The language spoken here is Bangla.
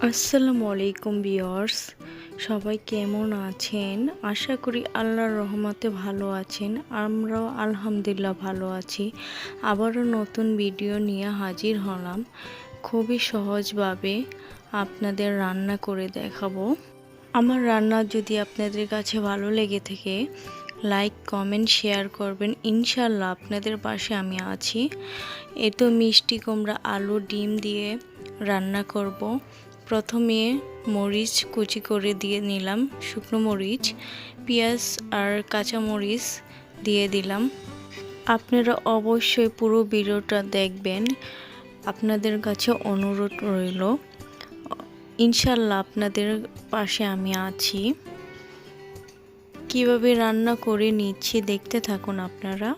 আসসালামু আলাইকুম ভিউয়ার্স, সবাই কেমন আছেন? আশা করি আল্লাহর রহমতে ভালো আছেন। আমরাও আলহামদুলিল্লাহ ভালো আছি। আবারও নতুন ভিডিও নিয়ে হাজির হলাম। খুবই সহজভাবে আপনাদের রান্না করে দেখাবো। আমার রান্না যদি আপনাদের কাছে ভালো লেগে থাকে, লাইক কমেন্ট শেয়ার করবেন। ইনশাল্লাহ আপনাদের পাশে আমি আছি। এ তো মিষ্টি কুমড়া আলু ডিম দিয়ে রান্না করব। প্রথমে মরিচ কুচি করে দিয়ে নিলাম, শুকনো মরিচ, পেঁয়াজ আর কাঁচা মরিচ দিয়ে দিলাম। আপনারা অবশ্যই পুরো ভিডিওটা দেখবেন, আপনাদের কাছে অনুরোধ রইল। ইনশাল্লাহ আপনাদের পাশে আমি আছি। কিভাবে রান্না করে নিচ্ছি দেখতে থাকুন আপনারা।